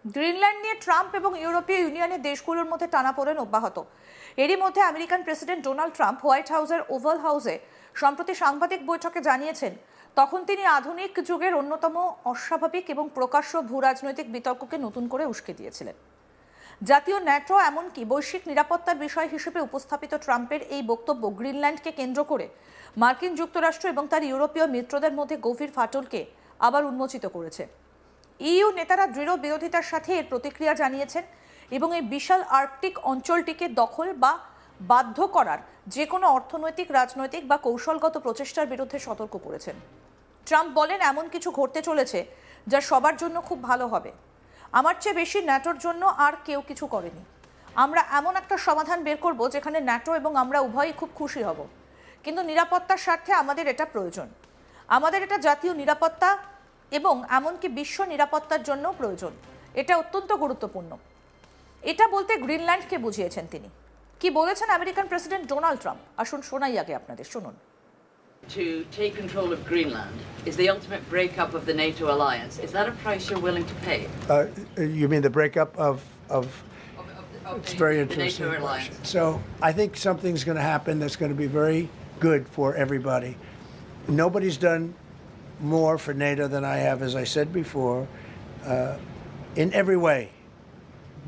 Greenland নিয়ে Trump এবং ইউরোপীয় ইউনিয়নের দেশগুলোর মধ্যে টানাপোড়েন অব্যাহত। এরই মধ্যে American president Donald Trump white হাউসের ওভাল হাউসে সম্প্রতি সাংবাদিক বৈঠকে জানিয়েছেন, তখন তিনি আধুনিক যুগের অন্যতম অস্বাভাবিক এবং প্রকাশ্য ভূরাজনৈতিক বিতর্ককে নতুন করে উস্কে দিয়েছিলেন। জাতীয় ন্যাটো এমনকি বৈশ্বিক নিরাপত্তার বিষয় হিসেবে উপস্থাপিত ট্রাম্পের এই বক্তব্য গ্রিনল্যান্ডকে কেন্দ্র করে মার্কিন যুক্তরাষ্ট্র এবং তার ইউরোপীয় মিত্রদের মধ্যে গভীর ফাটলকে আবার উন্মোচিত করেছে। ইইউ নেতারা দৃঢ় বিরোধিতার সাথে এর প্রতিক্রিয়া জানিয়েছেন এবং এই বিশাল আর্কটিক অঞ্চলটিকে দখল বা বাধ্য করার যে কোনো অর্থনৈতিক, রাজনৈতিক বা কৌশলগত প্রচেষ্টার বিরুদ্ধে সতর্ক করেছেন। ট্রাম্প বলেন, এমন কিছু ঘটতে চলেছে যা সবার জন্য খুব ভালো হবে। আমার চেয়ে বেশি ন্যাটোর জন্য আর কেউ কিছু করেনি। আমরা এমন একটা সমাধান বের করব যেখানে ন্যাটো এবং আমরা উভয়ই খুব খুশি হব, কিন্তু নিরাপত্তার স্বার্থে আমাদের এটা প্রয়োজন। আমাদের এটা জাতীয় নিরাপত্তা এবং এমনকি বিশ্ব নিরাপত্তার জন্য প্রয়োজন। এটা অত্যন্ত গুরুত্বপূর্ণ। এটা বলতে গ্রিনল্যান্ডকে বুঝিয়েছেন তিনি। কি বলেছেন আমেরিকান প্রেসিডেন্ট ডোনাল্ড ট্রাম্প? আসুন শোনাই আগে আপনাদের, শুনুন। To take control of Greenland is the ultimate breakup of the NATO alliance. Is that a price you're willing to pay? You mean the breakup of it's very the interesting NATO question. alliance? So I think something's going to happen that's going to be very good for everybody. Nobody's done more for NATO than I have, as I said before, in every way.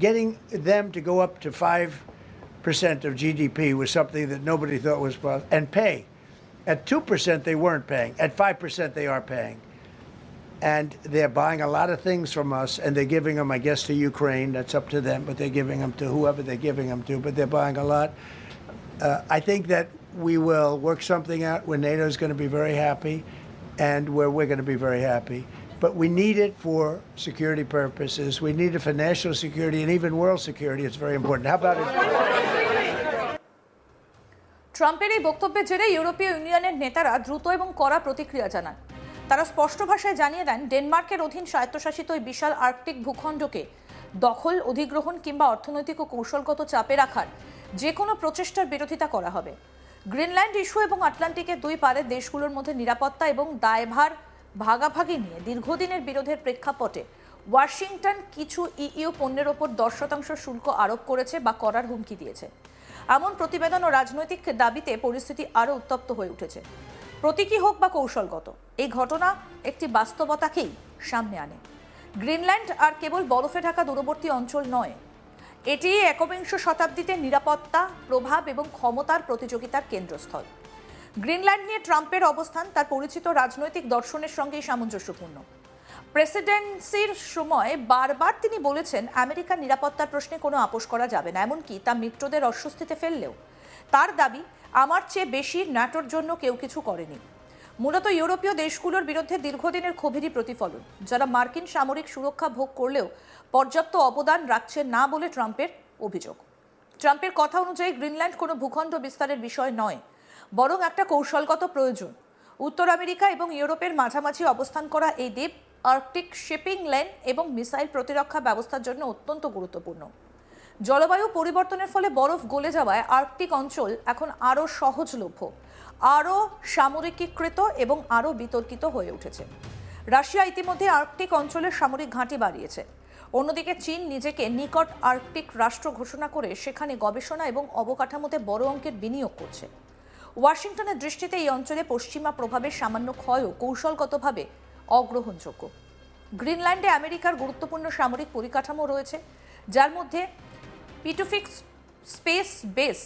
Getting them to go up to 5% of GDP was something that nobody thought was possible, and pay. At 2% they weren't paying. At 5% they are paying. And they're buying a lot of things from us, and they're giving them, I guess, to Ukraine. That's up to them, but they're giving them to whoever they're giving them to, but they're buying a lot. I think that we will work something out where NATO is going to be very happy and where we're going to be very happy. But we need it for security purposes. We need it for national security and even world security. It's very important. How about it? ট্রাম্পের এই বক্তব্যের জেরে ইউরোপীয় ইউনিয়নের নেতারা দ্রুত এবং কড়া প্রতিক্রিয়া জানান। তারা স্পষ্ট ভাষায় জানিয়ে দেন, ডেনমার্কের অধীন স্বায়ত্তশাসিত এই বিশাল আর্কটিক ভূখণ্ডকে দখল, অধিগ্রহণ কিংবা অর্থনৈতিক ও কৌশলগত চাপে রাখার যে কোনো প্রচেষ্টার বিরোধিতা করা হবে। গ্রিনল্যান্ড ইস্যু এবং আটলান্টিকের দুই পারের দেশগুলোর মধ্যে নিরাপত্তা এবং দায়ভার ভাগাভাগি নিয়ে দীর্ঘদিনের বিরোধের প্রেক্ষাপটে ওয়াশিংটন কিছু ইইউ পণ্যের ওপর 10% শুল্ক আরোপ করেছে বা করার হুমকি দিয়েছে। এমন প্রতিবেদন ও রাজনৈতিক দাবিতে পরিস্থিতি আরও উত্তপ্ত হয়ে উঠেছে। প্রতীকী হোক বা কৌশলগত, এই ঘটনা একটি বাস্তবতাকেই সামনে আনে। গ্রিনল্যান্ড আর কেবল বরফে ঢাকা দূরবর্তী অঞ্চল নয়, এটি একবিংশ শতাব্দীতে নিরাপত্তা, প্রভাব এবং ক্ষমতার প্রতিযোগিতার কেন্দ্রস্থল। গ্রিনল্যান্ড নিয়ে ট্রাম্পের অবস্থান তার পরিচিত রাজনৈতিক দর্শনের সঙ্গেই সামঞ্জস্যপূর্ণ। প্রেসিডেন্সির সময় বারবার তিনি বলেছেন, আমেরিকার নিরাপত্তার প্রশ্নে কোনো আপোষ করা যাবে না, এমনকি তা মিত্রদের অস্বস্তিতে ফেললেও। তার দাবি, আমার চেয়ে বেশি ন্যাটোর জন্য কেউ কিছু করেনি। মূলত ইউরোপীয় দেশগুলোর বিরুদ্ধে দীর্ঘদিনের ক্ষোভেরই প্রতিফলন, যারা মার্কিন সামরিক সুরক্ষা ভোগ করলেও পর্যাপ্ত অবদান রাখছে না বলে ট্রাম্পের অভিযোগ। ট্রাম্পের কথা অনুযায়ী গ্রিনল্যান্ড কোনো ভূখণ্ড বিস্তারের বিষয় নয়, বরং একটা কৌশলগত প্রয়োজন। উত্তর আমেরিকা এবং ইউরোপের মাঝামাঝি অবস্থান করা এই দ্বীপ আর্কটিক শিপিং লেন এবং মিসাইল প্রতিরক্ষা ব্যবস্থার জন্য অত্যন্ত গুরুত্বপূর্ণ। জলবায়ু পরিবর্তনের ফলে বরফ গলে যাওয়ায় আর্কটিক অঞ্চল এখন আরও সহজলভ্য, আরও সামরিকীকৃত এবং আরও বিতর্কিত হয়ে উঠেছে। রাশিয়া ইতিমধ্যে আর্কটিক অঞ্চলের সামরিক ঘাঁটি বাড়িয়েছে। অন্যদিকে চীন নিজেকে নিকট আর্কটিক রাষ্ট্র ঘোষণা করে সেখানে গবেষণা এবং অবকাঠামোতে বড় অঙ্কের বিনিয়োগ করছে। ওয়াশিংটনের দৃষ্টিতে এই অঞ্চলে পশ্চিমা প্রভাবের সামান্য ক্ষয়ও কৌশলগতভাবে অগ্রহণযোগ্য। গ্রিনল্যান্ডে আমেরিকার গুরুত্বপূর্ণ সামরিক পরিকাঠামো রয়েছে, যার মধ্যে পিটুফিক স্পেস বেস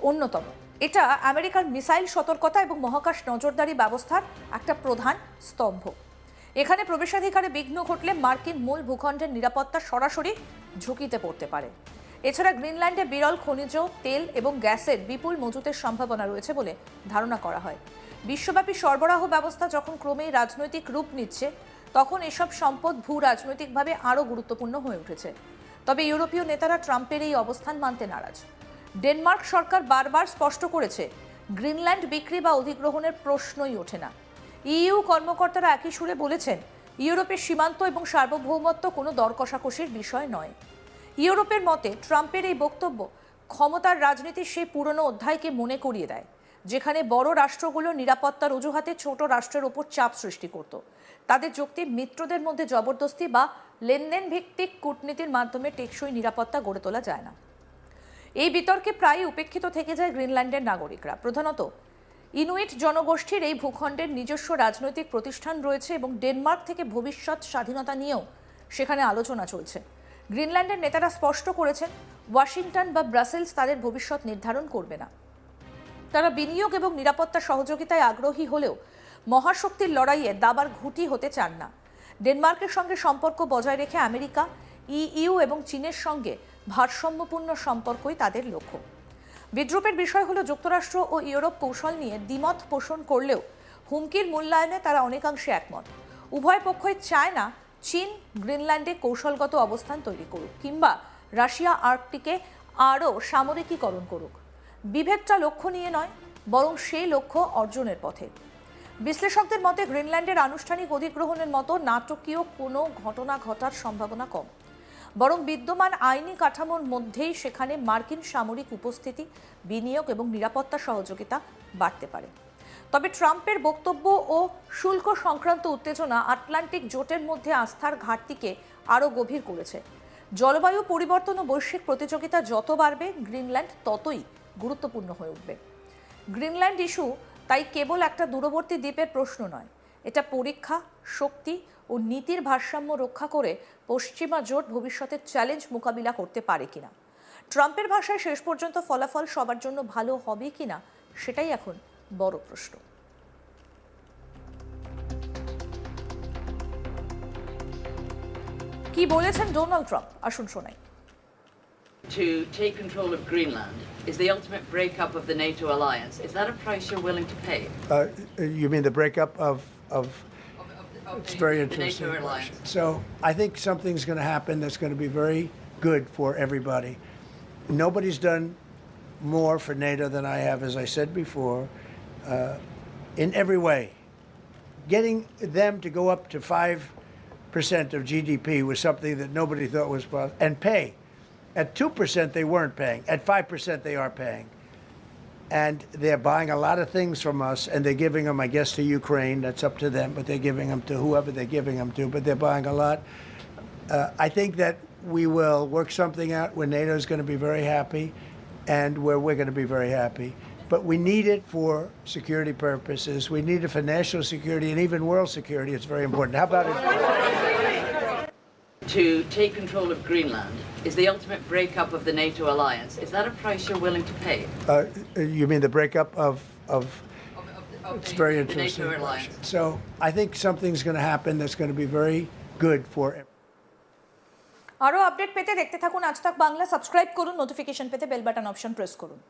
অন্যতম। এটা আমেরিকার মিসাইল সতর্কতা এবং মহাকাশ নজরদারি ব্যবস্থার একটা প্রধান স্তম্ভ। এখানে প্রবেশাধিকারে বিঘ্ন ঘটলে মার্কিন মূল ভূখণ্ডের নিরাপত্তা সরাসরি ঝুঁকিতে পড়তে পারে। এছাড়া গ্রিনল্যান্ডে বিরল খনিজ তেল এবং গ্যাসের বিপুল মজুতের সম্ভাবনা রয়েছে বলে ধারণা করা হয়। বিশ্বব্যাপী সরবরাহ ব্যবস্থা যখন ক্রমেই রাজনৈতিক রূপ নিচ্ছে, তখন এসব সম্পদ ভূ রাজনৈতিকভাবে আরও গুরুত্বপূর্ণ হয়ে উঠেছে। তবে ইউরোপীয় নেতারা ট্রাম্পের এই অবস্থান মানতে নারাজ। ডেনমার্ক সরকার বারবার স্পষ্ট করেছে, গ্রিনল্যান্ড বিক্রি বা অধিগ্রহণের প্রশ্নই ওঠে না। ইইউ কর্মকর্তারা একই সুরে বলেছেন, ইউরোপের সীমান্ত এবং সার্বভৌমত্ব কোনো দর কষাকষির বিষয় নয়। ইউরোপের মতে ট্রাম্পের এই বক্তব্য ক্ষমতার রাজনীতির সেই পুরনো অধ্যায়কে মনে করিয়ে দেয়, যেখানে বড় রাষ্ট্রগুলো নিরাপত্তার অজুহাতে ছোট রাষ্ট্রের ওপর চাপ সৃষ্টি করত। তাদের যুক্তি মিত্রদের মধ্যে জবরদস্তি বা লেনদেন ভিত্তিক কূটনীতির মাধ্যমে টেকসই নিরাপত্তা গড়ে তোলা যায় না। এই বিতর্কে প্রায়ই উপেক্ষিত থেকে যায় গ্রিনল্যান্ডের নাগরিকরা। প্রধানত ইনুইট জনগোষ্ঠীর এই ভূখণ্ডের নিজস্ব রাজনৈতিক প্রতিষ্ঠান রয়েছে এবং ডেনমার্ক থেকে ভবিষ্যৎ স্বাধীনতা নিয়েও সেখানে আলোচনা চলছে। গ্রিনল্যান্ডের নেতারা স্পষ্ট করেছেন, ওয়াশিংটন বা ব্রাসেলস তাদের ভবিষ্যৎ নির্ধারণ করবে না। তারা বিনিয়োগ এবং নিরাপত্তা সহযোগিতায় আগ্রহী হলেও মহাশক্তির লড়াইয়ে দাবার ঘুঁটি হতে চান না। ডেনমার্কের সঙ্গে সম্পর্ক বজায় রেখে আমেরিকা, ইইউ এবং চীনের সঙ্গে ভারসাম্যপূর্ণ সম্পর্কই তাদের লক্ষ্য। বিদ্রুপের বিষয় হলো যুক্তরাষ্ট্র ও ইউরোপ কৌশল নিয়ে দ্বিমত পোষণ করলেও হুমকির মূল্যায়নে তারা অনেকাংশে একমত। উভয় পক্ষই চায় না চীন গ্রিনল্যান্ডে কৌশলগত অবস্থান তৈরি করুক কিংবা রাশিয়া আর্কটিকে আরও সামরিকীকরণ করুক। বিভেদটা লক্ষ্য নিয়ে নয়, বরং সেই লক্ষ্য অর্জনের পথে। বিশ্লেষকদের মতে গ্রিনল্যান্ডের আনুষ্ঠানিক অধিগ্রহণের মতো নাটকীয় কোনো ঘটনা ঘটার সম্ভাবনা কম, বরং বিদ্যমান আইনি কাঠামোর মধ্যেই সেখানে মার্কিন সামরিক উপস্থিতি, বিনিয়োগ এবং নিরাপত্তা সহযোগিতা বাড়তে পারে। তবে ট্রাম্পের বক্তব্য ও শুল্ক সংক্রান্ত উত্তেজনা আটলান্টিক জোটের মধ্যে আস্থার ঘাটতিকে আরও গভীর করেছে। জলবায়ু পরিবর্তন ও বৈশ্বিক প্রতিযোগিতা যত বাড়বে, গ্রিনল্যান্ড ততই গুরুত্বপূর্ণ হয়ে উঠবে। গ্রিনল্যান্ড ইস্যু তাই কেবল একটা দূরবর্তী দ্বীপের প্রশ্ন নয়, এটা পরীক্ষা, শক্তি ও নীতির ভারসাম্য রক্ষা করে পশ্চিমা জোট ভবিষ্যতের চ্যালেঞ্জ মোকাবিলা করতে পারে কিনা। ট্রাম্পের ভাষায় শেষ পর্যন্ত ফলাফল সবার জন্য ভালো হবে কিনা, সেটাই এখন বড় প্রশ্ন। কি বলেছেন ডোনাল্ড ট্রাম্প, আসুন শোনাই। To take control of Greenland is the ultimate breakup of the NATO alliance. Is that a price you're willing to pay? You mean the breakup of it's very the interesting NATO question. alliance? So I think something's going to happen that's going to be very good for everybody. Nobody's done more for NATO than I have, as I said before, in every way. Getting them to go up to 5% of GDP was something that nobody thought was possible, and pay. At 2% they weren't paying. At 5% they are paying. And they're buying a lot of things from us, and they're giving them, I guess, to Ukraine. That's up to them, but they're giving them to whoever they're giving them to, but they're buying a lot. I think that we will work something out where NATO is going to be very happy and where we're going to be very happy. But we need it for security purposes. We need it for national security and even world security. It's very important. How about it? To take control of Greenland is the ultimate breakup of the NATO alliance. Is that a price you're willing to pay? You mean the breakup of it's very the interesting NATO question. alliance? So I think something's going to happen that's going to be very good for আরও update পেতে দেখতে থাকুন আজ তাক Bangla. Subscribe করুন, notification পেতে bell button option press করুন।